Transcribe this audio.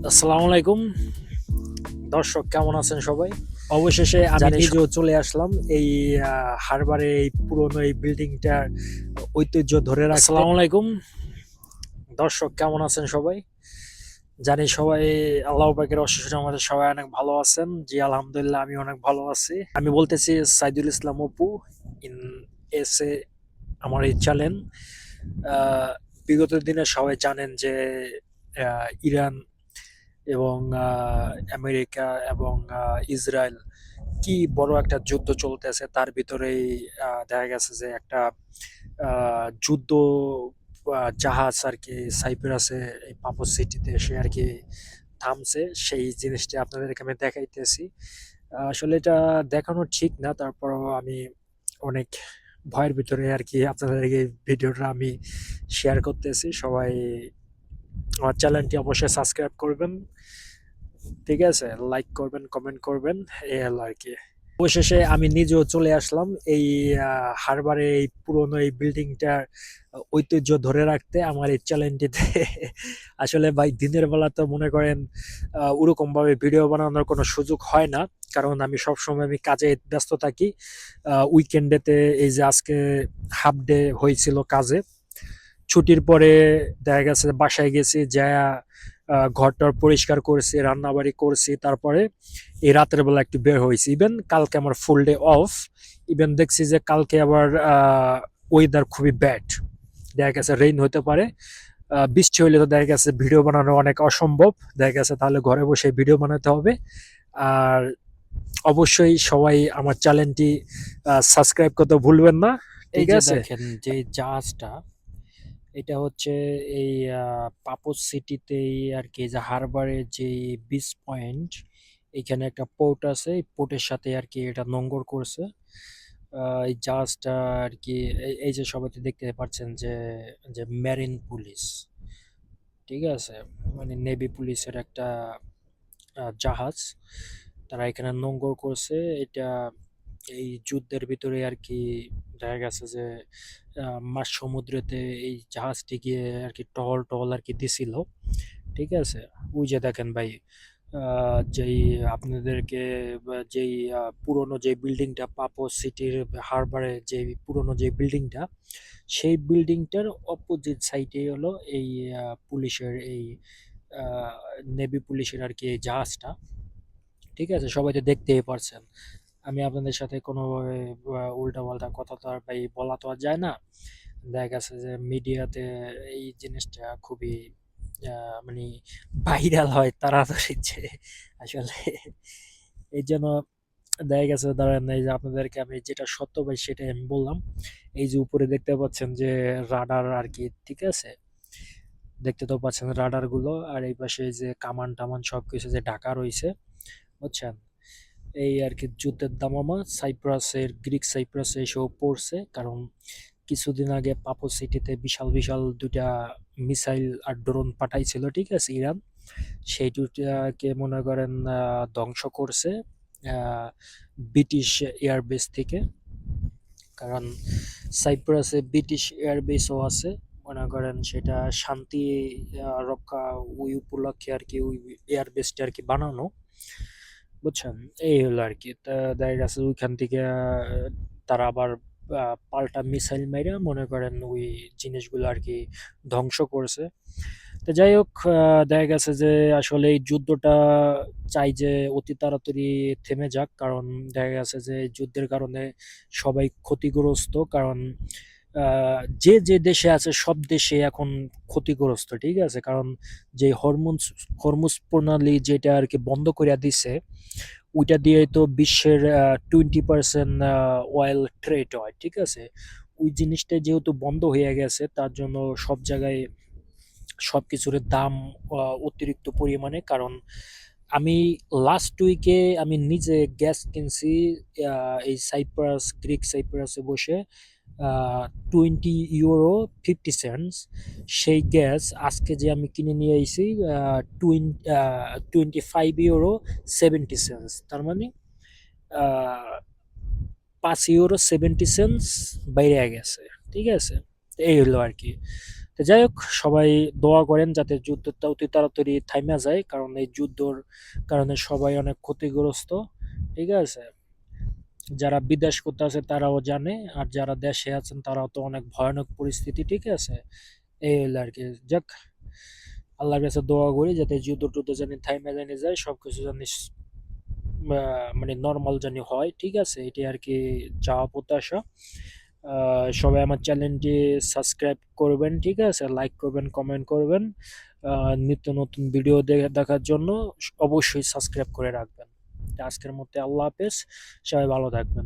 আসসালামু আলাইকুম দর্শক, কেমন আছেন সবাই? অবশেষে আমি নিজেও চলে আসলাম এই হারবারে এই পুরনো এই বিল্ডিংটার ঐতিহ্য ধরে রাখতে। আসসালামু আলাইকুম দর্শক, কেমন আছেন সবাই? জানি সবাই আল্লাহ পাকের অশেষ রহমতে সবাই অনেক ভালো আছেন। জি আলহামদুলিল্লাহ, আমি অনেক ভালো আছি। আমি বলতেছি Saidul Islam Apu in S A আমার এই চ্যানেল। বিগত দিনে সবাই জানেন যে ইরান এবং আমেরিকা এবং ইসরায়েল কি বড় একটা যুদ্ধ চলতেছে, তার ভিতরেই দেখা গেছে যে একটা যুদ্ধ জাহাজ আর কি সাইপ্রাসে এই পাপোস সিটিতে এসে আর কি থামছে। সেই জিনিসটা আপনাদেরকে আমি দেখাইতেছি। আসলে এটা দেখানো ঠিক না, তারপরও আমি অনেক ভয়ের ভিতরে আর কি আপনাদেরকে ভিডিওটা আমি শেয়ার করতেছি। সবাই আমার চ্যানেলটি অবশ্যই সাবস্ক্রাইব করবেন, ঠিক আছে? লাইক করবেন, কমেন্ট করবেন, এই হলো আর কি। অবশেষে আমি নিজেও চলে আসলাম এই হারবারে এই পুরনো এই বিল্ডিংটার ঐতিহ্য ধরে রাখতে আমার এই চ্যানেলটিতে। আসলে ভাই দিনের বেলা তো মনে করেন ওরকম ভাবে ভিডিও বানানোর কোনো সুযোগ হয় না, কারণ আমি সবসময় আমি কাজে ব্যস্ত থাকি। উইকেন্ডেতে এই যে আজকে হাফ ডে হয়েছিল কাজে, ছুটির পরে দেখা গেছে বাসায় গেছি, যা ঘরটর পরিষ্কার করছি, রান্নাবাড়ি করছি, তারপরে এই রাতের বেলা একটু বের হয়েছি। ইভেন কালকে আমার ফুল ডে অফ। ইভেন দেখছি যে কালকে আবার ওয়েদার খুবই ব্যাড, দেখা গেছে রেইন হতে পারে। বৃষ্টি হইলে তো দেখা গেছে ভিডিও বানানো অনেক অসম্ভব, দেখা গেছে তাহলে ঘরে বসে ভিডিও বানাতে হবে। আর অবশ্যই সবাই আমার চ্যানেলটি সাবস্ক্রাইব করতে ভুলবেন না, ঠিক আছে? দেখেন যে জাহাজটা, এটা হচ্ছে এই পাপোস সিটিতেই আর কি, যে হারবারের যে বিচ পয়েন্ট, এখানে একটা পোর্ট আছে, এই পোর্টের সাথে আর কি এটা নোঙ্গর করছে। এই জাহাজটা আর কি, এই যে সবাই তো দেখতে পাচ্ছেন যে যে মেরিন পুলিশ, ঠিক আছে, মানে নেভি পুলিশের একটা জাহাজ, তারা এখানে নোঙ্গর করছে। এটা এই যুদ্ধের ভিতরে আর কি দেখা গেছে যে মাঝ সমুদ্রেতে এই জাহাজটি গিয়ে আর কি টহল টহল আর কি দিছিল, ঠিক আছে? ওই যে দেখেন ভাই, যেই আপনাদেরকে যেই পুরনো যে বিল্ডিংটা পাপোস সিটির হারবারে, যে পুরনো যে বিল্ডিংটা, সেই বিল্ডিংটার অপোজিট সাইডে হলো এই পুলিশের এই নেভি পুলিশের আর কি এই জাহাজটা, ঠিক আছে? সবাই তো দেখতেই পারছেন। আমি আপনাদের সাথে কোনোভাবে উল্টাপাল্টা কথা তো আর ভাই বলা তো আর যায় না। দেখা গেছে যে মিডিয়াতে এই জিনিসটা খুবই মানে ভাইরাল হয় তাড়াতাড়ি, যে আসলে এই জন্য দেখা গেছে, ধরেন এই যে আপনাদেরকে আমি যেটা সত্য ভাই সেটাই আমি বললাম। এই যে উপরে দেখতে পাচ্ছেন যে রাডার আর কি, ঠিক আছে? দেখতে তো পাচ্ছেন রাডার গুলো, আর এই পাশে এই যে কামান টামান সবকিছু যে ঢাকা রয়েছে, বুঝছেন? এই আর কি যুদ্ধের দামামা সাইপ্রাসের, গ্রিক সাইপ্রাসে এসেও পড়ছে, কারণ কিছুদিন আগে পাপো সিটিতে বিশাল বিশাল দুইটা মিসাইল আর ড্রোন পাঠাইছিল, ঠিক আছে, ইরান। সেই দুটাকে মনে করেন ধ্বংস করছে ব্রিটিশ এয়ারবেস থেকে, কারণ সাইপ্রাসে ব্রিটিশ এয়ারবেসও আছে। মনে করেন সেটা শান্তি রক্ষা ওই উপলক্ষে আর কি ওই এয়ারবেসটা আর কি বানানো, বুঝছেন? এই হলো আর কি। তা দেখা গেছে ওইখান থেকে তারা আবার পাল্টা মিসাইল মাইরা মনে করেন ওই জিনিসগুলো আর কি ধ্বংস করছে। তো যাই হোক, দেখা গেছে যে আসলে এই যুদ্ধটা চাই যে অতি তাড়াতাড়ি থেমে যাক, কারণ দেখা গেছে যে এই যুদ্ধের কারণে সবাই ক্ষতিগ্রস্ত। কারণ যে যে দেশে আছে সব দেশে এখন ক্ষতিগ্রস্ত, ঠিক আছে? কারণ যে হরমুজ প্রণালী যেটা আর কি বন্ধ করে দিছে, ওইটা দিয়ে তো বিশ্বের 20% অয়েল ট্রেড হয়, ঠিক আছে? ওই জিনিসটা যেহেতু বন্ধ হয়ে গেছে, তার জন্য সব জায়গায় সবকিছুর দাম অতিরিক্ত পরিমাণে। কারণ আমি লাস্ট উইকে আমি নিজে গ্যাস কিনছি এই গ্রিক সাইপ্রাসে বসে, 20 ইউরো 50 সেন্টস। সেই গ্যাস আজকে যে আমি কিনে নিয়ে আইছি 25 ইউরো 70 সেন্টস, তার মানে 5 ইউরো 70 সেন্টস বাইরে গেছে, ঠিক আছে? এই হলো আর কি। তো যাই হোক, সবাই দোয়া করেন যাতে যুদ্ধটা অতি তাড়াতাড়ি থাইমা যায়, কারণ এই যুদ্ধর কারণে সবাই অনেক ক্ষতিগ্রস্ত। ঠিক আছে, যারা বিদেশ করতে আছে তারাও জানে, আর যারা দেশে আছেন তারাও তো অনেক ভয়ানক পরিস্থিতি। ঠিক আছে, এই হলো আর কি। যাক, আল্লাহর কাছে দোয়া করি যাতে যুদ্ধ টুদ্ধ জানি থাইমা জানি যায়, সবকিছু জানি মানে নর্মাল জানি হয়। ঠিক আছে, এটি আর কি চাওয়া প্রত্যাশা। সবাই আমার চ্যানেলটি সাবস্ক্রাইব করবেন, ঠিক আছে, লাইক করবেন, কমেন্ট করবেন। নিত্য নতুন ভিডিও দেখার জন্য অবশ্যই সাবস্ক্রাইব করে রাখবেন। আজকের মধ্যে আল্লাহ হাফেজ, সবাই ভালো থাকবেন।